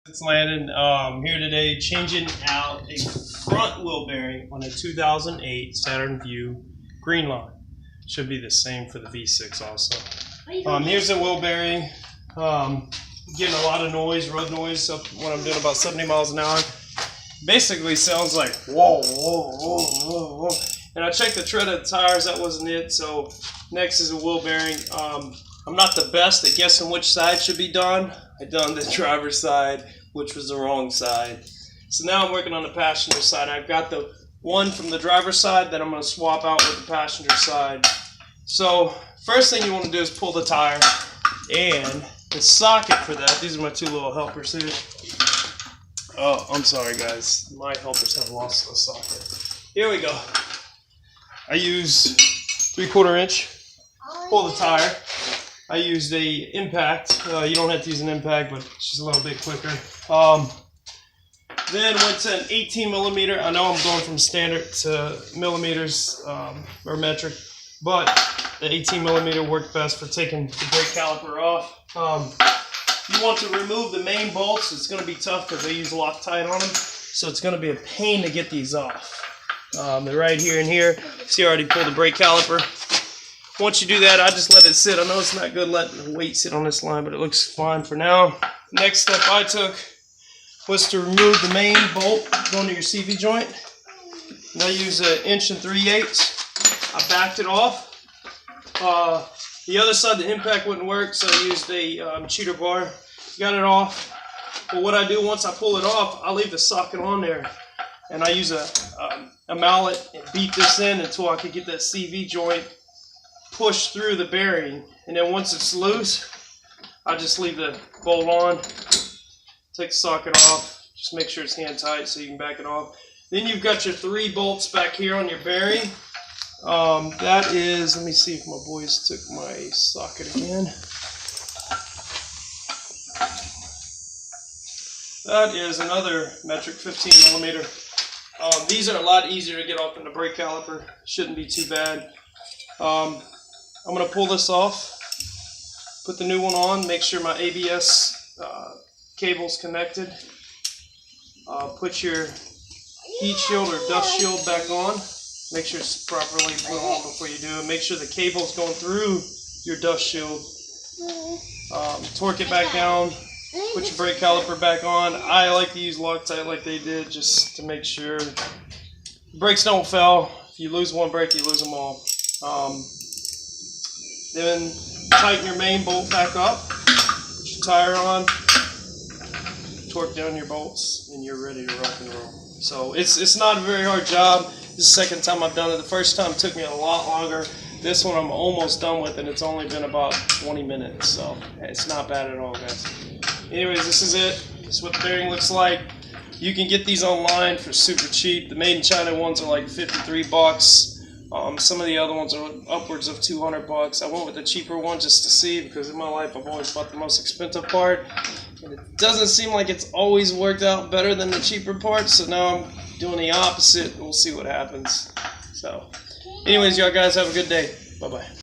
It's Landon here today, changing out a front wheel bearing on a 2008 Saturn View green line. Should be the same for the V6 also. Here's the wheel bearing. Getting a lot of noise, road noise, up when I'm doing about 70 miles an hour. Basically sounds like whoa, whoa, whoa, whoa, whoa. And I checked the tread of the tires, that wasn't it. So next is a wheel bearing. I'm not the best at guessing which side should be done. I done the driver's side, which was the wrong side. So now I'm working on the passenger side. I've got the one from the driver's side that I'm going to swap out with the passenger side. So first thing you want to do is pull the tire, and the socket for that, these are my two little helpers here. Oh, I'm sorry guys, my helpers have lost the socket. Here we go. I use 3/4 inch, pull the tire. I used a impact. You don't have to use an impact, but it's just a little bit quicker. Then went to an 18 millimeter. I know I'm going from standard to millimeters or metric, but the 18 millimeter worked best for taking the brake caliper off. You want to remove the main bolts. It's going to be tough because they use Loctite on them, so it's going to be a pain to get these off. They're right here and here. See, I already pulled the brake caliper. Once you do that, I just let it sit. I know it's not good letting the weight sit on this line, but it looks fine for now. Next step I took was to remove the main bolt going to your CV joint. And I use an 1 3/8. I backed it off. The other side, the impact wouldn't work, so I used a cheater bar. Got it off. But what I do once I pull it off, I leave the socket on there. And I use a mallet and beat this in until I could get that CV joint push through the bearing, and then once it's loose, I just leave the bolt on, take the socket off, just make sure it's hand tight so you can back it off. Then you've got your 3 bolts back here on your bearing. That is, let me see if my boys took my socket again. That is another metric 15 millimeter. These are a lot easier to get off than the brake caliper. Shouldn't be too bad. I'm going to pull this off, put the new one on, make sure my ABS cable's connected. Put your heat shield or dust shield back on. Make sure it's properly put on before you do it. Make sure the cable's going through your dust shield. Torque it back down. Put your brake caliper back on. I like to use Loctite like they did just to make sure brakes don't fail. If you lose one brake, you lose them all. Then tighten your main bolt back up, put your tire on, torque down your bolts, and you're ready to rock and roll. So it's not a very hard job. This is the second time I've done it. The first time took me a lot longer. This one I'm almost done with, and it's only been about 20 minutes, so it's not bad at all, guys. Anyways, this is it. This is what the bearing looks like. You can get these online for super cheap. The made in China ones are like 53 bucks. Some of the other ones are upwards of 200 bucks. I went with the cheaper one just to see, because in my life I've always bought the most expensive part. And it doesn't seem like it's always worked out better than the cheaper part, so now I'm doing the opposite. We'll see what happens. So, anyways, y'all guys have a good day. Bye-bye.